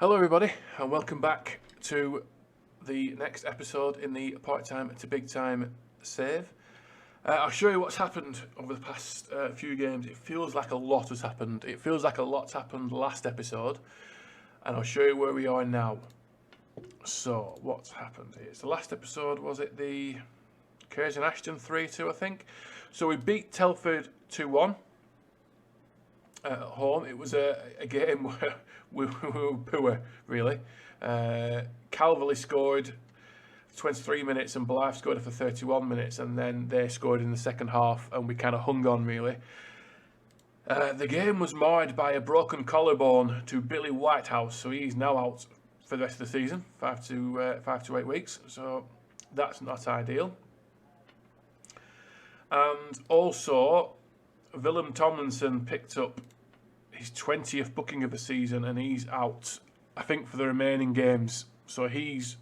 Hello everybody and welcome back to the next episode in the part-time to big-time save. I'll show you what's happened over the past few games. It feels like a lot has happened. It feels like a lot's happened last episode, and I'll show you where we are now. So, what's happened? It's the last episode, was it the Curzon Ashton 3-2, I think? So we beat Telford 2-1 at home. It was a game where we were poor, really. Calverley scored 23 minutes and Blythe scored for 31 minutes, and then they scored in the second half and we kind of hung on, really. The game was marred by a broken collarbone to Billy Whitehouse, so he's now out for the rest of the season, 5 to 8 weeks, so that's not ideal. And also, Willem Tomlinson picked up his 20th booking of the season and he's out, I think, for the remaining games. So he's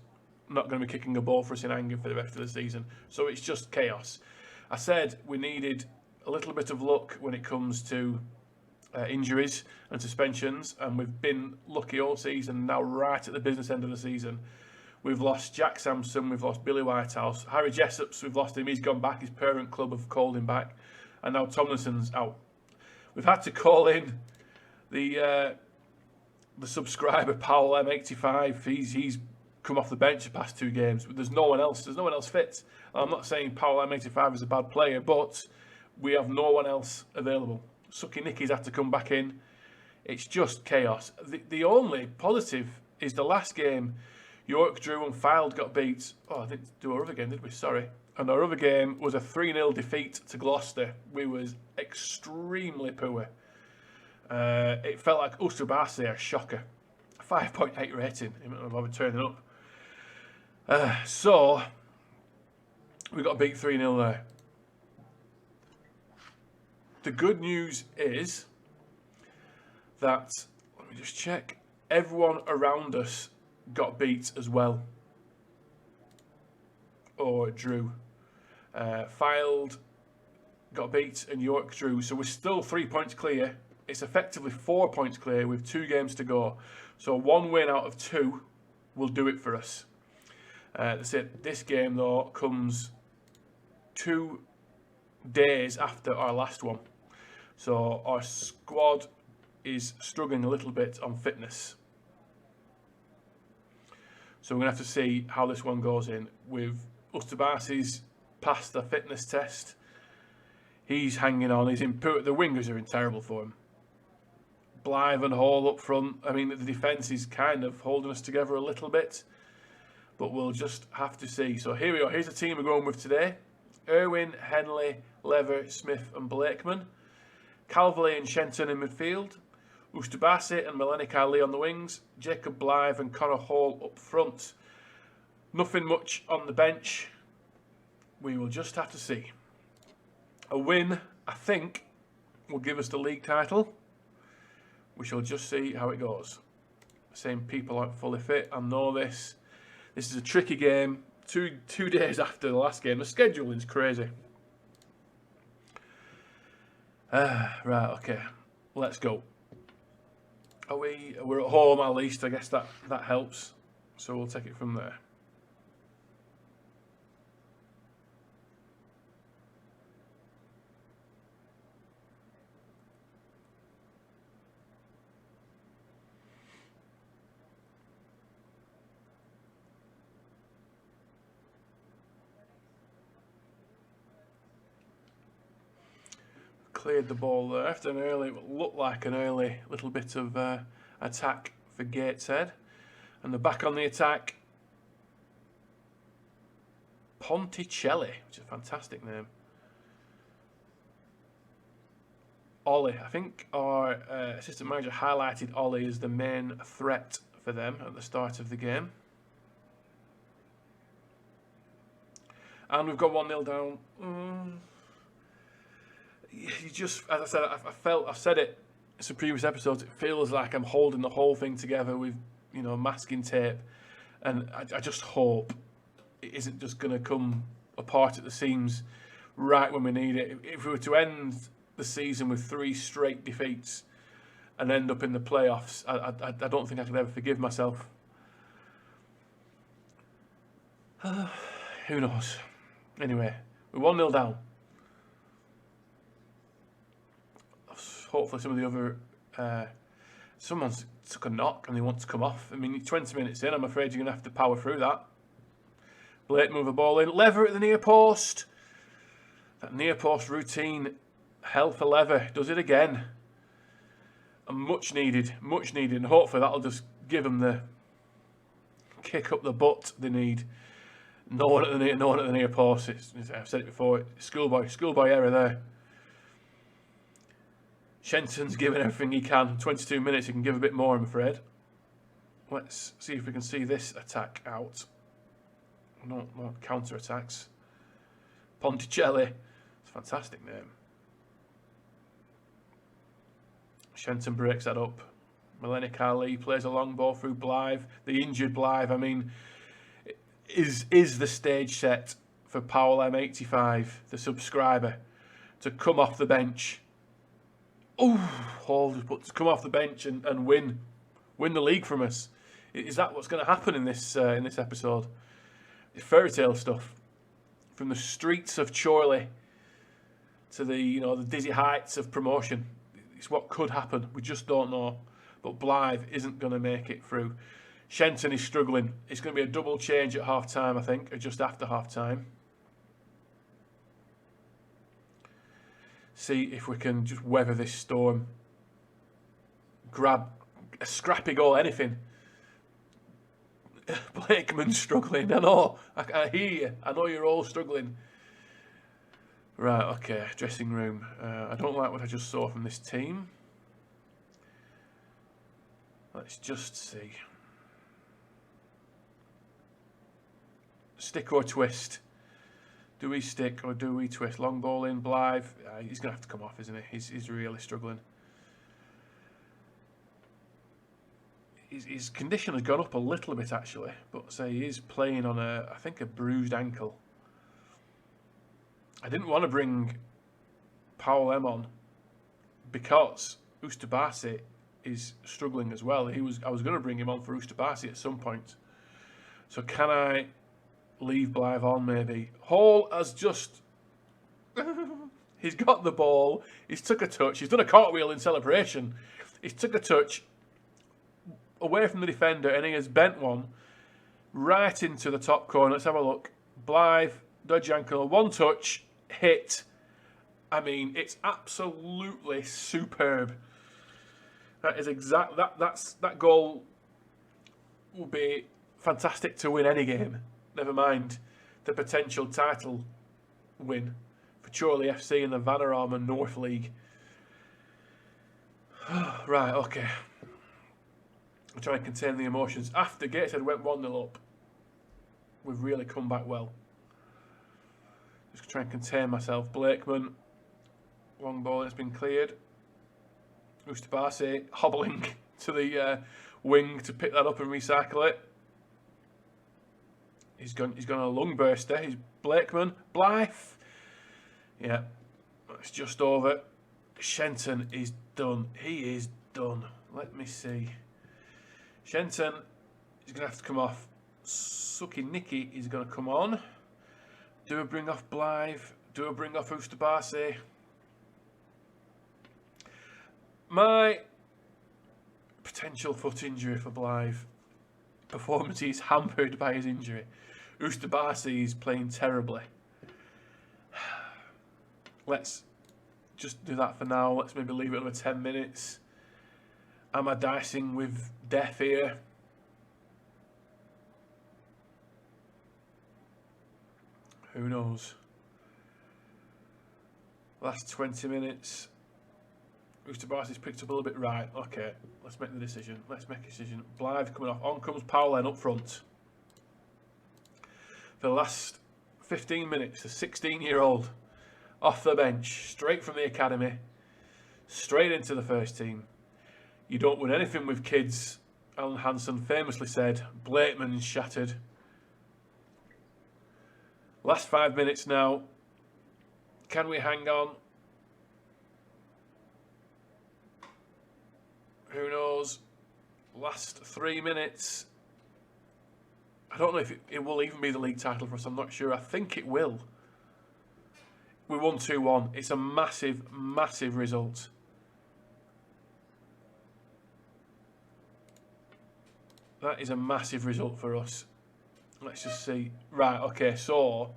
not going to be kicking a ball for us in Anglian for the rest of the season. So it's just chaos. I said we needed a little bit of luck when it comes to injuries and suspensions, and we've been lucky all season. Now right at the business end of the season, we've lost Jack Sampson, we've lost Billy Whitehouse, Harry Jessop's, we've lost him, he's gone back, his parent club have called him back, and now Tomlinson's out. We've had to call in the subscriber Powell M85. He's come off the bench the past 2 games. There's no one else. There's no one else fit. I'm not saying Powell M85 is a bad player, but we have no one else available. Sucky Nicky's had to come back in. It's just chaos. The only positive is the last game. York Drew and Fylde got beat. Oh, I didn't do our other game, did we? Sorry. And our other game was a 3-0 defeat to Gloucester. We was extremely poor. It felt like Ustrabasi, a shocker. 5.8 rating. He might not have turning up. So, we got beat 3-0 there. The good news is that, let me just check, everyone around us got beat as well. Or drew. Fylde got beat and York drew. So we're still 3 points clear. It's effectively 4 points clear with 2 games to go. So 1 win out of 2 will do it for us. That's it. This game, though, comes 2 days after our last one. So our squad is struggling a little bit on fitness. So we're going to have to see how this one goes in. With Ustabasi's passed the fitness test. He's hanging on. He's in poor. The wingers are in terrible form. Blythe and Hall up front. I mean, the defence is kind of holding us together a little bit, but we'll just have to see. So here we are. Here's the team we're going with today. Irwin, Henley, Lever, Smith and Blakeman. Calverley and Shenton in midfield. Ustabasi and Melenik Ali on the wings. Jacob Blythe and Connor Hall up front. Nothing much on the bench. We will just have to see. A win, I think, will give us the league title. We shall just see how it goes. Same people aren't fully fit. I know this. This is a tricky game. Two days after the last game. The scheduling's crazy. Right, okay. Let's go. We're at home at least. I guess that helps. So we'll take it from there. Cleared the ball there after an early, looked like an early little bit of attack for Gateshead, and they're back on the attack. Ponticelli, which is a fantastic name. Ollie, I think our assistant manager highlighted Ollie as the main threat for them at the start of the game. And we've got 1-0 down. You just, as I said, I've said it in some previous episodes, it feels like I'm holding the whole thing together with, masking tape. And I just hope it isn't just going to come apart at the seams right when we need it. If we were to end the season with 3 straight defeats and end up in the playoffs, I don't think I could ever forgive myself. Who knows? Anyway, we're 1-0 down. Hopefully some of the other... someone's took a knock and they want to come off. I mean, 20 minutes in, I'm afraid you're going to have to power through that. Blake move the ball in. Lever at the near post. That near post routine, hell for Lever. Does it again. And much needed. And hopefully that'll just give them the kick up the butt they need. No one at the near post. I've said it before. Schoolboy error there. Shenton's giving everything he can. 22 minutes, he can give a bit more, I'm afraid. Let's see if we can see this attack out. No counter-attacks. Ponticelli. It's a fantastic name. Shenton breaks that up. Melenic Ali plays a long ball through Blythe. The injured Blythe, I mean, is the stage set for Powell M85, the subscriber, to come off the bench. But to come off the bench and win the league from us. Is that what's going to happen in this episode? It's fairy tale stuff, from the streets of Chorley to the dizzy heights of promotion. It's what could happen. We just don't know. But Blythe isn't going to make it through. Shenton is struggling. It's going to be a double change at half time, I think, or just after half time. See if we can just weather this storm. Grab a scrappy goal, anything. Blakeman's struggling. I know. I hear you. I know you're all struggling. Right, okay. Dressing room. I don't like what I just saw from this team. Let's just see. Stick or twist? Do we stick or do we twist? Long ball in, Blythe. He's going to have to come off, isn't he? He's really struggling. His condition has gone up a little bit, actually. But say he is playing on I think a bruised ankle. I didn't want to bring Powell M on because Ustabasi is struggling as well. I was going to bring him on for Ustabasi at some point. So can I leave Blythe on, maybe? Hall has just... he's got the ball. He's took a touch. He's done a cartwheel in celebration. He's took a touch away from the defender and he has bent one right into the top corner. Let's have a look. Blythe, dodge ankle, one touch, hit. I mean, it's absolutely superb. That is exact. That goal will be fantastic to win any game. Never mind the potential title win for Chorley FC in the Vanarama North League. Right, okay. I'll try and contain the emotions. After Gateshead went 1-0 up, we've really come back well. Just try and contain myself. Blakeman, long ball, it's been cleared. Ustabasi hobbling to the wing to pick that up and recycle it. He's gone a lung burster. He's Blakeman. Blythe. Yeah, it's just over. Shenton is done. He is done. Let me see. Shenton is going to have to come off. Suki Nicky is going to come on. Do I bring off Blythe? Do I bring off Ustabasi? My potential foot injury for Blythe. Performance is hampered by his injury. Ustabasi is playing terribly. Let's just do that for now. Let's maybe leave it another 10 minutes. Am I dicing with death here? Who knows? Last 20 minutes. Ustabasi's picked up a little bit right. Okay, let's make the decision. Let's make a decision. Blythe coming off. On comes Powell then up front. For the last 15 minutes, a 16-year-old off the bench, straight from the academy, straight into the first team. You don't win anything with kids, Alan Hansen famously said. Blakeman's shattered. Last 5 minutes now. Can we hang on? Who knows? Last 3 minutes. I don't know if it will even be the league title for us. I'm not sure. I think it will. We won 2-1. It's a massive, massive result. That is a massive result for us. Let's just see. Right, okay, so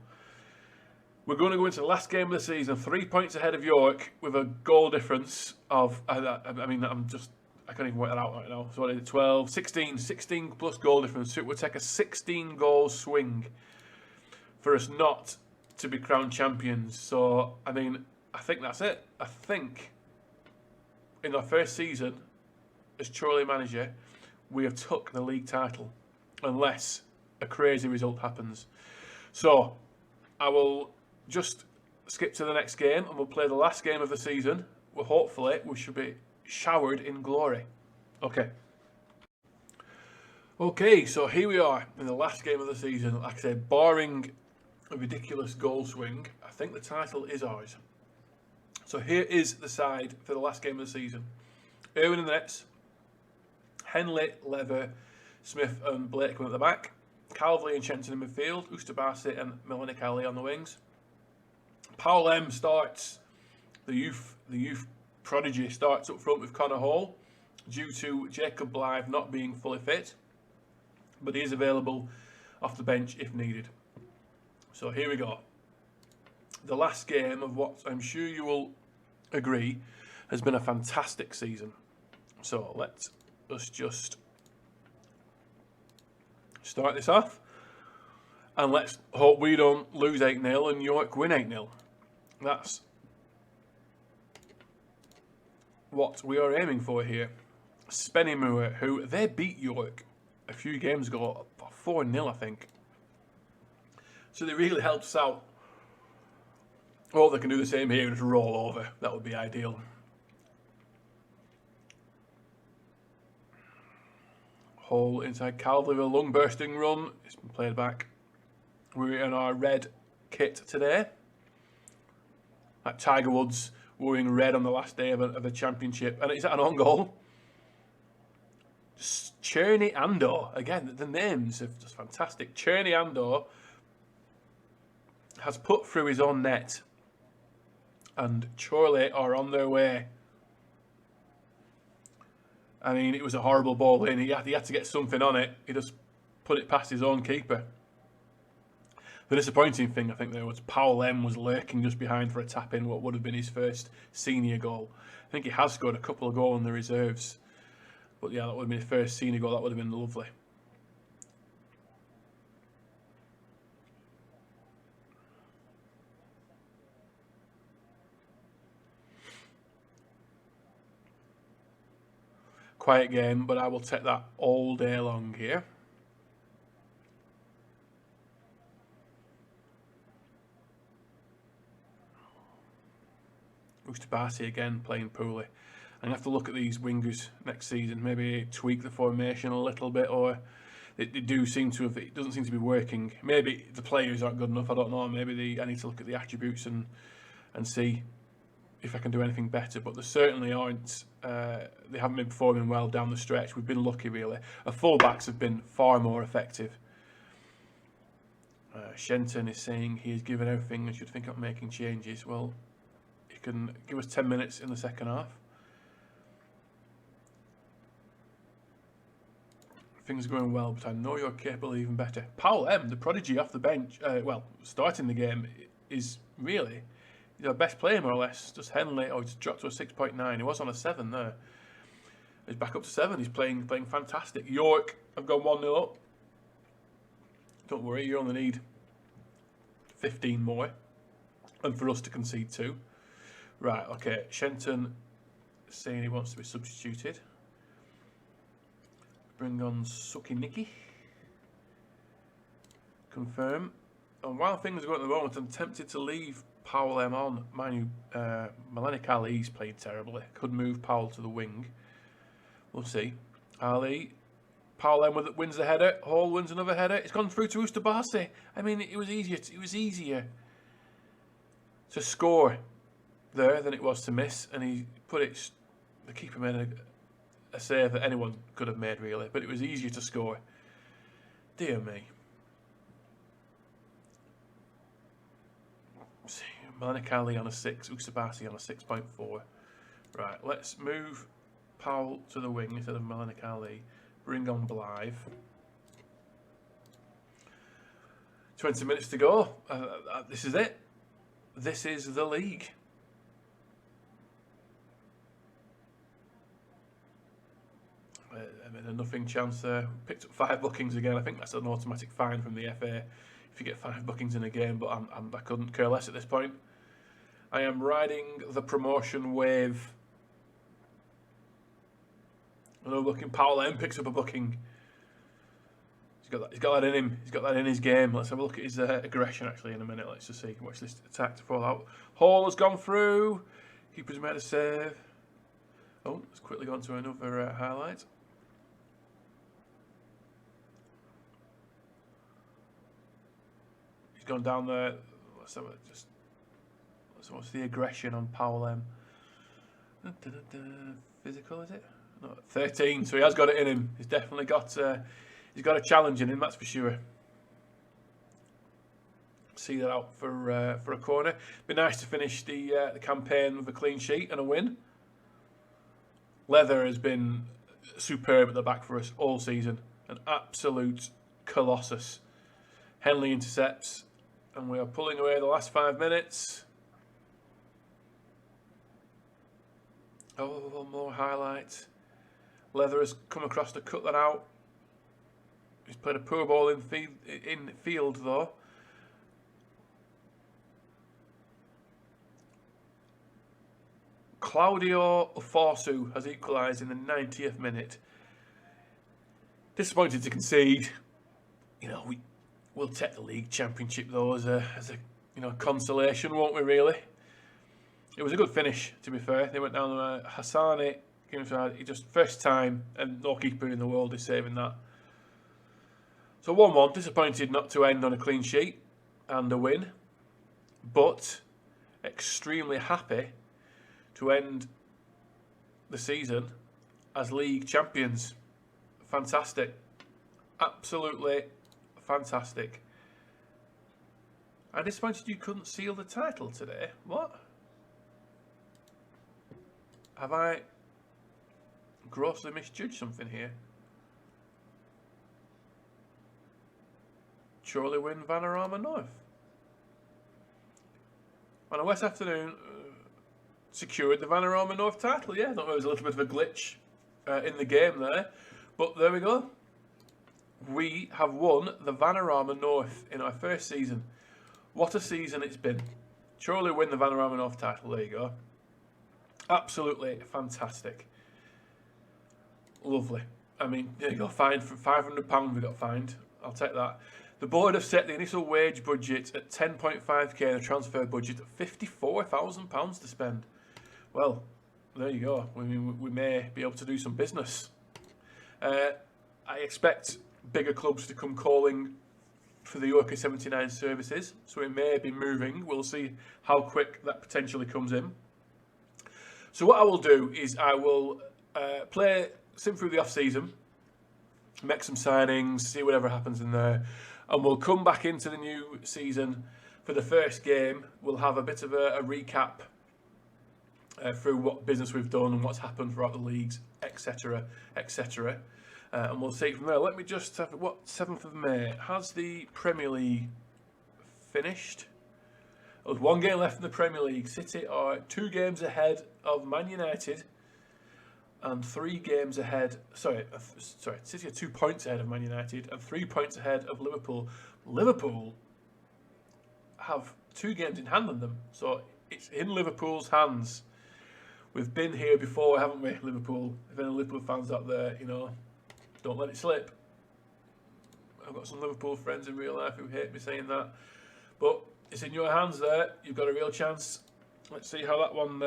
we're going to go into the last game of the season, 3 points ahead of York with a goal difference of, I mean, I can't even work that out right now. So what is it, 12, 16 plus goal difference. So it would take a 16 goal swing for us not to be crowned champions. So, I mean, I think that's it. I think in our first season as Chorley manager, we have took the league title, unless a crazy result happens. So, I will just skip to the next game and we'll play the last game of the season. Well, hopefully, we should be showered in glory. Okay. Okay, so here we are in the last game of the season. Like I say, barring a ridiculous goal swing, I think the title is ours. So here is the side for the last game of the season. Irwin in the nets. Henley, Lever, Smith and Blakeman at the back. Calvley and Shenton in midfield. Ustabasi and Milenik Ali on the wings. Powell M starts. The youth prodigy starts up front with Connor Hall due to Jacob Blythe not being fully fit, but he is available off the bench if needed. So here we go. The last game of what I'm sure you will agree has been a fantastic season. So let's just start this off and let's hope we don't lose 8-0 and York win 8-0. That's what we are aiming for here. Spennymoor, who they beat York a few games ago, 4-0 I think. So they really helped us out. Or they can do the same here and just roll over. That would be ideal. Hole inside Calvley with a lung bursting run. It's been played back. We're in our red kit today. Like Tiger Woods wearing red on the last day of a championship. And is that an own goal? Cherney Andor. Again, the names are just fantastic. Cherney Andor has put through his own net. And Chorley are on their way. I mean, it was a horrible ball in. He had to get something on it. He just put it past his own keeper. The disappointing thing, I think, there was Powell M was lurking just behind for a tap in what would have been his first senior goal. I think he has scored a couple of goals in the reserves. But yeah, that would have been his first senior goal. That would have been lovely. Quiet game, but I will take that all day long here. Ustabasi again playing poorly. I'm going to have to look at these wingers next season, maybe tweak the formation a little bit, or they do seem to have, it doesn't seem to be working. Maybe the players aren't good enough, I don't know. Maybe I need to look at the attributes and see if I can do anything better, but they certainly aren't. They haven't been performing well down the stretch. We've been lucky, really. Our fullbacks have been far more effective. Shenton is saying he has given everything and should think of making changes. Well, he can give us 10 minutes in the second half. Things are going well, but I know you're capable of even better. Powell M, the prodigy off the bench, well, starting the game, is really he's our best player, more or less. Just Henley, he's dropped to a 6.9. He was on a 7 there. He's back up to 7. He's playing fantastic. York have gone 1-0 up. Don't worry, you only need 15 more. And for us to concede 2. Right, okay. Shenton saying he wants to be substituted. Bring on Suki Nicky. Confirm. And while things are going at the moment, I'm tempted to leave Powell M on. Mind you, Milenik Ali's played terribly. Could move Powell to the wing. We'll see. Ali. Powell M wins the header. Hall wins another header. It's gone through to Ustabasi. I mean, it was easier to score there than it was to miss. And he put it. The keeper made a save that anyone could have made, really, but it was easier to score. Dear me. Malinak-Ali on a 6, Usabasi on a 6.4. Right, let's move Powell to the wing instead of Malinak-Ali. Bring on Blythe. 20 minutes to go. This is it. This is the league. A nothing chance there. Picked up 5 bookings again. I think that's an automatic fine from the FA if you get 5 bookings in a game, but I couldn't care less at this point. I am riding the promotion wave. Another booking. Powell then picks up a booking. He's got that in him. He's got that in his game. Let's have a look at his aggression actually in a minute. Let's just see. Watch this attack to fall out. Hall has gone through. Keeper's made a save. Oh, let's quickly go on to another highlight. He's gone down there. Let's watch the aggression on Powell M. Physical, is it? No, 13. So he has got it in him. He's definitely got. He's got a challenge in him, that's for sure. See that out for a corner. Be nice to finish the campaign with a clean sheet and a win. Leather has been superb at the back for us all season. An absolute colossus. Henley intercepts, and we are pulling away the last 5 minutes. Oh, one more highlight. Leather has come across to cut that out. He's played a poor ball in field though. Claudio Uforsu has equalised in the 90th minute. Disappointed to concede. You know, we'll take the league championship though as a consolation, won't we? Really. It was a good finish, to be fair. They went down there. Hassani came inside. He just first time, and no keeper in the world is saving that. So 1-1, disappointed not to end on a clean sheet and a win, but extremely happy to end the season as league champions. Fantastic. Absolutely fantastic. I'm disappointed you couldn't seal the title today. What? Have I grossly misjudged something here? Surely win Vanarama North. On a West afternoon, secured the Vanarama North title. Yeah, I thought there was a little bit of a glitch in the game there. But there we go. We have won the Vanarama North in our first season. What a season it's been. Surely win the Vanarama North title. There you go. Absolutely fantastic. Lovely. I mean, there you go. Fined for £500 we got fined. I'll take that. The board have set the initial wage budget at 10.5k and the transfer budget at £54,000 to spend. Well, there you go. We may be able to do some business. I expect bigger clubs to come calling for the FM22 services, so it may be moving. We'll see how quick that potentially comes in. So what I will do is I will sim through the off-season, make some signings, see whatever happens in there, and we'll come back into the new season for the first game. We'll have a bit of a recap through what business we've done and what's happened throughout the leagues, etc., etc. And we'll see from there. Let me just have, 7th of May? Has the Premier League finished? There's 1 game left in the Premier League. City are 2 games ahead of Man United and 3 games ahead. Sorry, City are 2 points ahead of Man United and 3 points ahead of Liverpool. Liverpool have 2 games in hand on them, so it's in Liverpool's hands. We've been here before, haven't we, Liverpool? If any Liverpool fans out there, don't let it slip. I've got some Liverpool friends in real life who hate me saying that, but it's in your hands there. You've got a real chance. Let's see how that one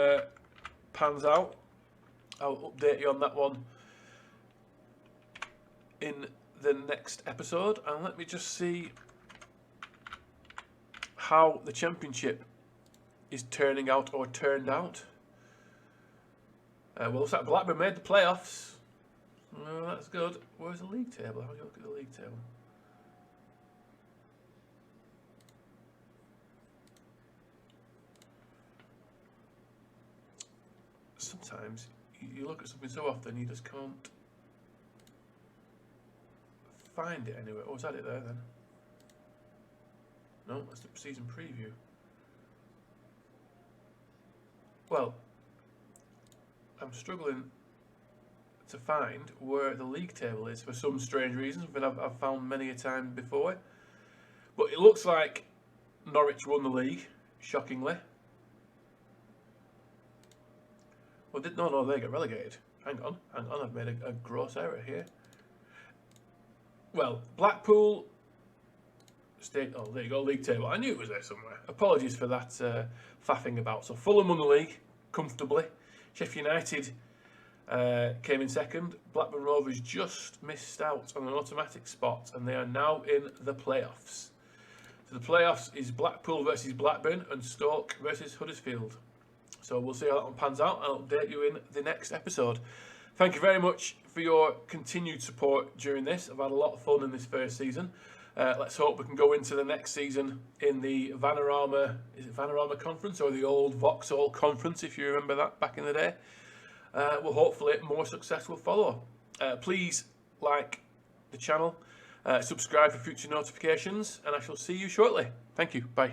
pans out. I'll update you on that one in the next episode. And let me just see how the championship is turning out or turned out. Well, looks like Blackburn made the playoffs. Oh, that's good. Where's the league table? How do you look at the league table? Sometimes you look at something so often you just can't find it anywhere. Oh, is that it there then? No, that's the season preview. Well, I'm struggling to find where the league table is for some strange reasons, but I've found many a time before. But it looks like Norwich won the league, shockingly. Well, no, they get relegated. Hang on, I've made a gross error here. Well, Blackpool State. Oh, there you go, league table. I knew it was there somewhere. Apologies for that faffing about. So Fulham won the league comfortably. Sheffield United came in second. Blackburn Rovers just missed out on an automatic spot, and they are now in the playoffs. So the playoffs is Blackpool versus Blackburn and Stoke versus Huddersfield. So we'll see how that one pans out. I'll update you in the next episode. Thank you very much for your continued support during this. I've had a lot of fun in this first season. Let's hope we can go into the next season in the Vanarama, is it Vanarama Conference or the old Vauxhall Conference, if you remember that back in the day. Well, hopefully more success will follow. Please like the channel, subscribe for future notifications, and I shall see you shortly. Thank you. Bye.